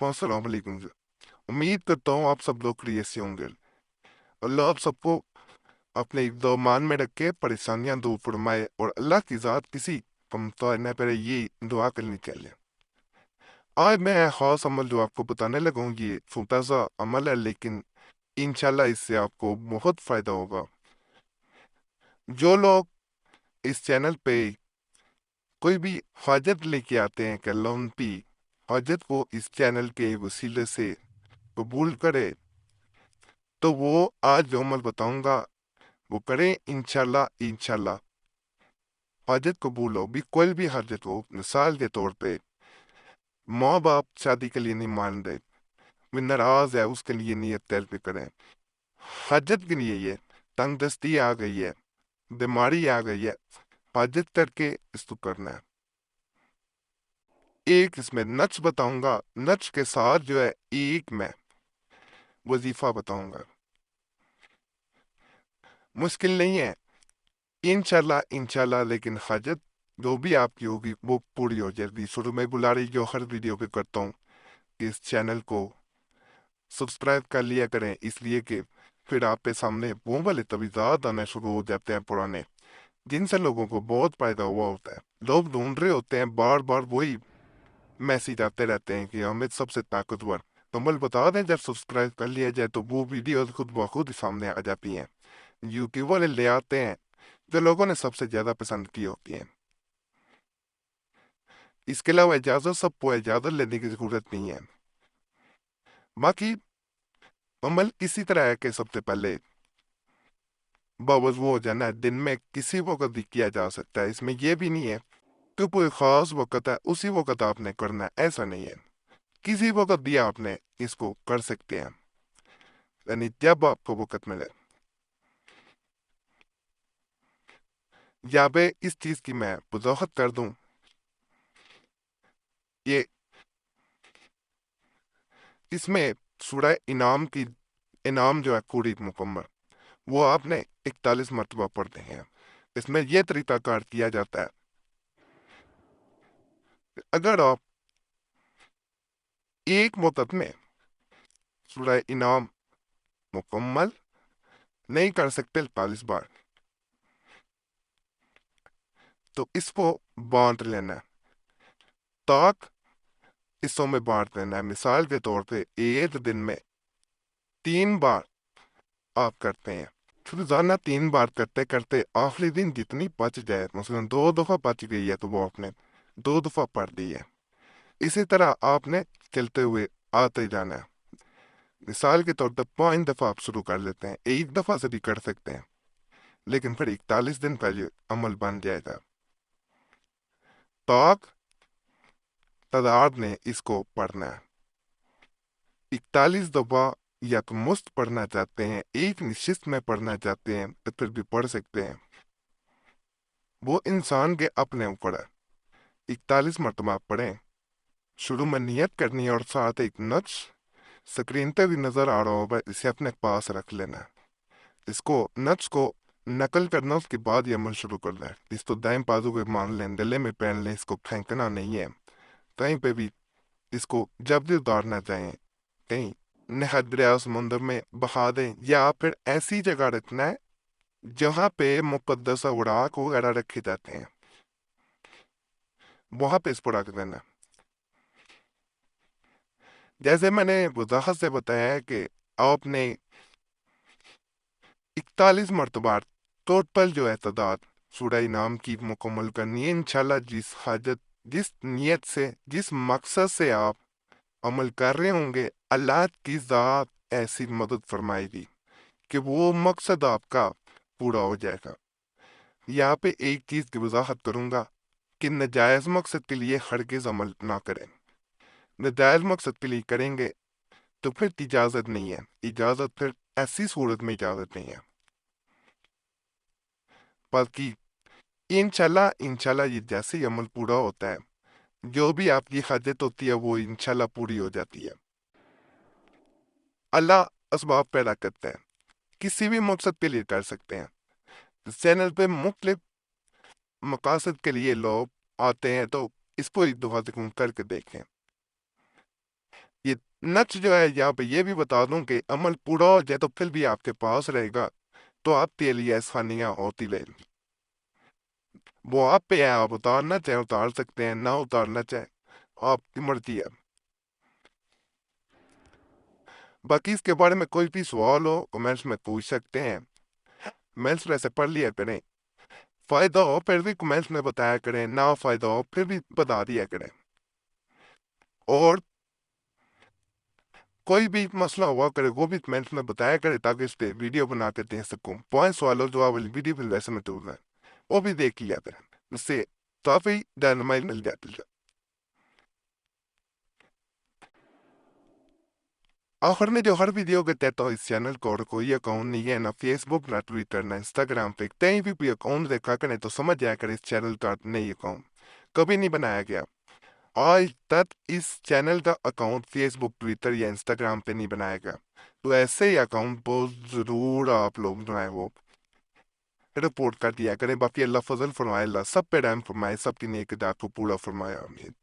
अस्सलाम वालेकुम जी। उम्मीद करता हूँ आप सब लोग खैरियत से होंगे। अल्लाह आप सबको अपने ईमान में रखे, परेशानियां दूर फरमाए और अल्लाह की ज़ात किसी को मुताज न करे, ये दुआ करनी चाहिए। आज मैं ख़ास अमल जो आपको बताने लगा हूँ, ये छोटा सा अमल है, लेकिन इंशाल्लाह इससे आपको बहुत फ़ायदा होगा। जो लोग इस चैनल पे कोई भी हाजत लेके आते हैं कि अल्लाह उनकी हाजत को इस चैनल के वसीले से कबूल करे, तो वो आज जो अमल बताऊंगा वो करें, इंशाल्लाह इंशाल्लाह हाजत कबूल हो। भी कोई भी हाजत हो, मिसाल के तौर पे माँ बाप शादी के लिए नहीं मान रहे, वो नाराज है, उसके लिए नियत तैयार भी करें। हाजत के लिए ये तंगदस्ती आ गई है, बीमारी आ गई है, हाजत करके इसको करना है। एक इसमें नक्श बताऊंगा, नक्श के साथ जो है एक मैं वजीफा बताऊंगा। मुश्किल नहीं है, इंशाल्लाह इंशाल्लाह, लेकिन हाजत जो भी आपकी होगी वो पूरी हो जाएगी। शुरू में बुला रही जो हर वीडियो पे करता हूँ कि इस चैनल को सब्सक्राइब कर लिया करें, इसलिए कि फिर आप पे सामने वो वाले तवीज़ात आने शुरू हो जाते हैं पुराने, जिनसे लोगों को बहुत फायदा हुआ होता है। लोग ढूंढ रहे होते हैं, बार बार वही मैसेज आते रहते हैं कि हमें सबसे ताकतवर। तो मैं बता दें, जब सब्सक्राइब कर लिया जाए तो वो वीडियो खुद ब खुद सामने आ जाती हैं। यूट्यूब वाले ले आते हैं जो लोगों ने सबसे ज़्यादा पसंद की होती हैं। इसके अलावा इजाज़त सबको इजाज़त लेने की ज़रूरत नहीं है। बाकी अमल इसी तरह है कि सबसे पहले बावज वो हो जाना है, दिन में किसी वक्त भी किया जा सकता है। इसमें यह भी नहीं है कि कोई ख़ास वक्त है उसी वक्त आपने करना है, ऐसा नहीं है। किसी वक्त भी आपने इसको कर सकते हैं, यानी जब आपको वक्त मिले। यहाँ पे इस चीज़ की मैं वजाहत कर दूं, ये इसमें सूरह इनाम की इनाम जो है पूरी मुकम्मल, वो आपने 41 मरतबा पढ़ते हैं। इसमें यह तरीकाकार किया जाता है, अगर आप एक मुद्दत में सूरह इनाम मुकम्मल नहीं कर सकते 41 बार, तो इसको बांट लेना है, ताक हिस्सों में बांट लेना है। मिसाल के तौर पे एक दिन में 3 बार आप करते हैं, रोजाना 3 बार करते करते आखिरी दिन जितनी बच जाए, मसलन 2 दफा बच गई है तो वो आपने 2 दफा पढ़ दी है। इसी तरह आपने चलते हुए आते जाना है। मिसाल के तौर पर 5 दफा आप शुरू कर लेते हैं, एक दफा से भी कर सकते हैं, लेकिन फिर 41 दिन पहले अमल बन जाएगा। ताक तादाद ने इसको पढ़ना है 41 दफा। या तो मुस्त पढ़ना चाहते हैं, एक निश्चित में पढ़ना चाहते हैं, तो फिर भी पढ़ सकते हैं, वो इंसान के अपने ऊपर है। 41 मरतबा पढ़ें, शुरू में नियत करनी है और साथ एक नक्श स्क्रीन पे भी नजर आ रहा होगा, इसे अपने पास रख लेना है। इसको नक्श को नकल करना, उसके बाद ये अमल शुरू करना है। इसको दाएं बाजू पे मान लें, गले में पहन लें, इसको फेंकना नहीं है कहीं पे भी। इसको जब भी उतारना चाहें, कहीं नहर दरिया समुद्र में बहा दें, या फिर ऐसी जगह रखना है जहां पे मुकद्दस औराक वगैरह रखे जाते हैं, वहां पे इसको रख देना। जैसे मैंने वजाहत से बताया है कि आपने 41 मरतबा टोटल जो है तादाद सूरह इनाम की मुकम्मल करनी है। इंशाल्लाह जिस हाजत, जिस नियत से, जिस मकसद से आप अमल कर रहे होंगे, अल्लाह की ज़ात ऐसी मदद फरमाएगी कि वो मकसद आपका पूरा हो जाएगा। यहाँ पे एक चीज़ की वजाहत करूंगा कि नजायज़ मकसद के लिए हरगिज़ अमल ना करें। नजायज़ मकसद के लिए करेंगे तो फिर इजाज़त नहीं है, इजाज़त फिर ऐसी सूरत में इजाज़त नहीं है। बल्कि इंशाल्लाह इंशाल्लाह ये जैसे ही अमल पूरा होता है, जो भी आपकी हाजत होती है वो इंशाल्लाह पूरी हो जाती है। अल्लाह असबाब पैदा करता है, किसी भी मकसद के लिए कर सकते हैं। इस चैनल पे मुख्तलिफ मकासद के लिए लोग आते हैं, तो इसको एक दफा तक करके देखें। ये नच जो है यहाँ पे ये भी बता दूं कि अमल पूरा हो जाए तो फिर भी आपके पास रहेगा, तो आपके लिए आसानियां होती रहेंगी। वो आप पे है, आप उतारना चाहे उतार सकते हैं, ना उतारना चाहे आपकी मर्जी है। बाकी इसके बारे में कोई भी सवाल हो कमेंट्स में पूछ सकते हैं। कमेंट्स वैसे पढ़ लिया करें, फायदा हो फिर भी कमेंट्स में बताया करें, ना फायदा हो फिर भी बता दिया करें। और कोई भी मसला हुआ करे वो भी कमेंट्स में बताया करे ताकि इस पे वीडियो बना के दे सकूं। पॉइंट्स वालों जो वाली वीडियो भी वैसे में टूल है वो भी देख लिया करें, उससे काफी डायनामाइट मिल जाती है। आखिर में जो हर वीडियो के कहता हूँ इस चैनल को और कोई अकाउंट नहीं है, ना फेसबुक ना ट्विटर ना इंस्टाग्राम पे कहीं भी अकाउंट देखा करें तो समझ जाया कर इस चैनल का नहीं अकाउंट कभी नहीं बनाया गया। आज तक इस चैनल का अकाउंट फेसबुक ट्विटर या इंस्टाग्राम पे नहीं बनाया गया। तो ऐसे ही अकाउंट बहुत जरूर आप लोग जो है वो रिपोर्ट कर दिया करें। बाकी अल्लाह फजल फरमाए, अल्लाह सब पे रहम फरमाए, सबकी नेक को पूरा फरमाया, आमीन।